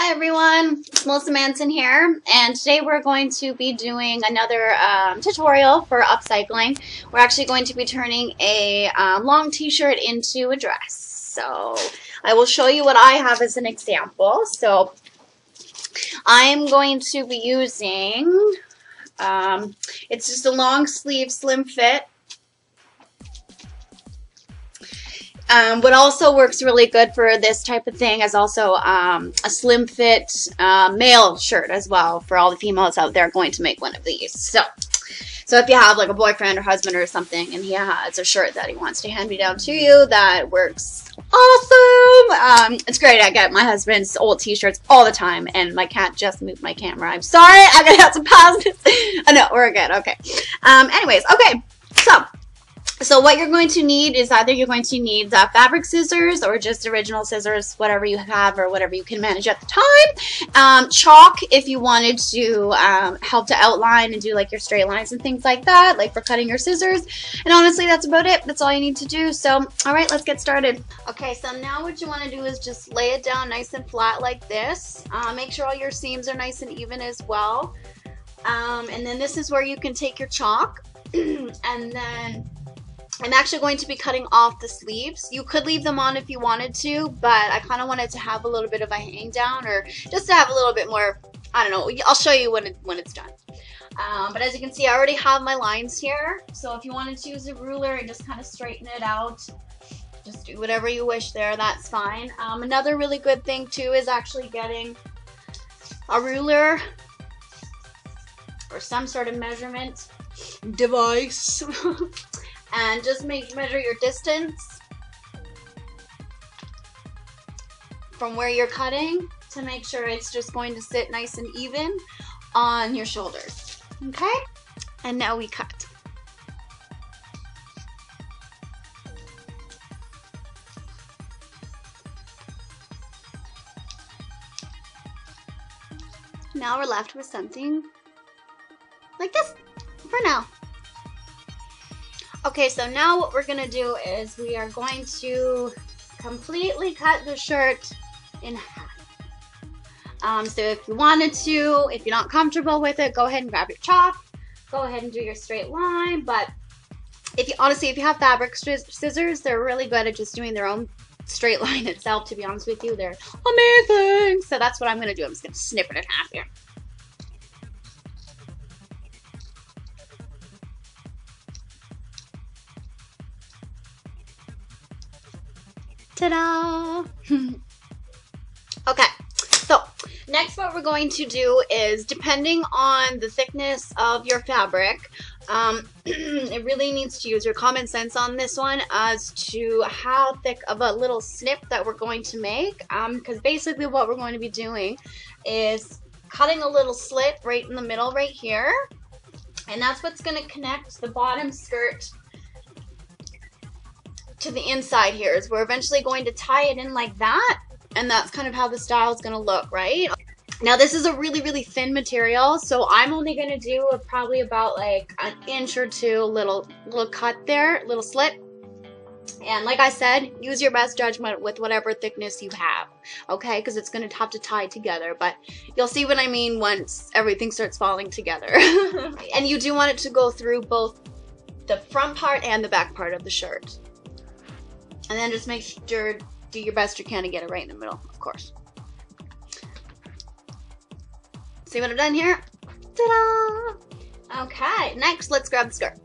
Hi everyone, it's Melissa Manson here, and today we're going to be doing another tutorial for upcycling. We're actually going to be turning a long t-shirt into a dress. So I will show you what I have as an example. So I'm going to be using, it's just a long sleeve slim fit. What also works really good for this type of thing is also a slim fit male shirt as well for all the females out there going to make one of these. So if you have like a boyfriend or husband or something and he has a shirt that he wants to hand me down to you, that works awesome. It's great. I get my husband's old t-shirts all the time, and my cat just moved my camera. I'm sorry. I'm going to have to pause this. Oh, no, we're good. Okay. Anyways, okay. So what you're going to need is either you're going to need fabric scissors or just original scissors, whatever you have or whatever you can manage at the time. Chalk if you wanted to help to outline and do like your straight lines and things like that, like for cutting your scissors. And honestly, that's about it. That's all you need to do. So, all right, let's get started. Okay, so now what you want to do is just lay it down nice and flat like this. Make sure all your seams are nice and even as well. And then this is where you can take your chalk and then I'm actually going to be cutting off the sleeves. You could leave them on if you wanted to, but I kind of wanted to have a little bit of a hang down, or just to have a little bit more, I don't know, I'll show you when it's done. But as you can see, I already have my lines here. So if you wanted to use a ruler and just kind of straighten it out, just do whatever you wish there, that's fine. Another really good thing too is actually getting a ruler or some sort of measurement device. And just measure your distance from where you're cutting to make sure it's just going to sit nice and even on your shoulders. Okay? And now we cut. Now we're left with something like this for now. Okay, so now what we're going to do is we are going to completely cut the shirt in half. So if you wanted to, if you're not comfortable with it, go ahead and grab your chalk. Go ahead and do your straight line. But if you honestly, if you have fabric scissors, they're really good at just doing their own straight line itself, to be honest with you. They're amazing. So that's what I'm going to do. I'm just going to snip it in half here. Ta-da! Okay, so next what we're going to do is, depending on the thickness of your fabric, it really needs to use your common sense on this one as to how thick of a little snip that we're going to make, because basically what we're going to be doing is cutting a little slit right in the middle right here, and that's what's going to connect the bottom skirt to the inside here. Is we're eventually going to tie it in like that, and that's kind of how the style is going to look, right? Now this is a really, really thin material, so I'm only going to do probably about like an inch or two little cut there, little slit. And like I said, use your best judgment with whatever thickness you have, okay? Because it's going to have to tie together, but you'll see what I mean once everything starts falling together. And you do want it to go through both the front part and the back part of the shirt. And then just make sure, do your best you can to get it right in the middle, of course. See what I've done here? Ta-da! Okay, next let's grab the skirt.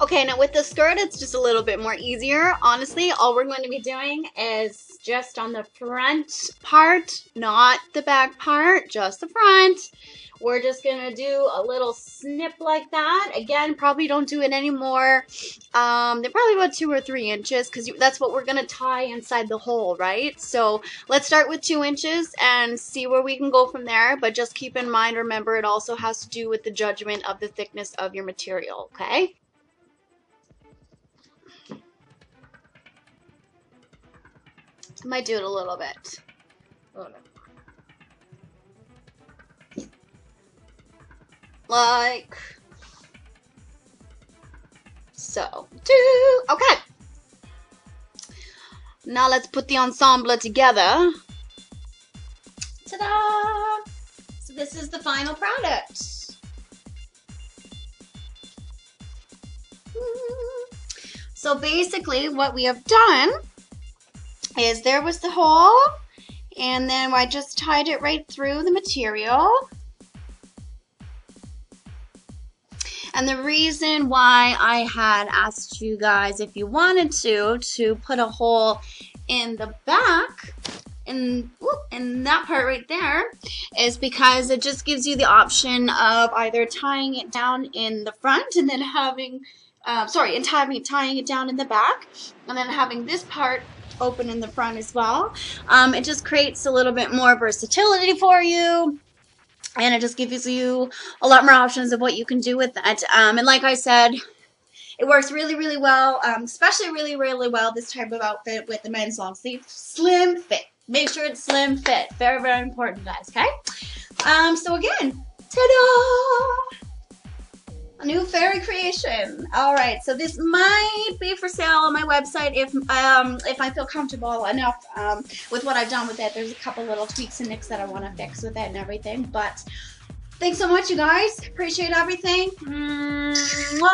Okay, now with the skirt, it's just a little bit more easier. Honestly, all we're going to be doing is just on the front part, not the back part, just the front. We're just going to do a little snip like that. Again, probably don't do it anymore. They're probably about 2 or 3 inches because that's what we're going to tie inside the hole, right? So let's start with 2 inches and see where we can go from there. But just keep in mind, remember, it also has to do with the judgment of the thickness of your material, okay? I might do it a little bit. Like so. Okay. Now let's put the ensemble together. Ta-da! this is the final product. So basically what we have done is there was the hole, and then I just tied it right through the material. And the reason why I had asked you guys if you wanted to put a hole in the back, in that part right there, is because it just gives you the option of either tying it down in the front and then having, tying it down in the back, and then having this part open in the front as well. It just creates a little bit more versatility for you. And it just gives you a lot more options of what you can do with that. And like I said, it works really, really well, especially really, really well, this type of outfit with the men's long sleeve slim fit. Make sure it's slim fit. Very, very important, guys, okay? So again, ta-da! A new fairy creation. All right, so this might be for sale on my website if I feel comfortable enough with what I've done with it. There's a couple little tweaks and nicks that I want to fix with it and everything. But thanks so much, you guys. Appreciate everything. Mwah!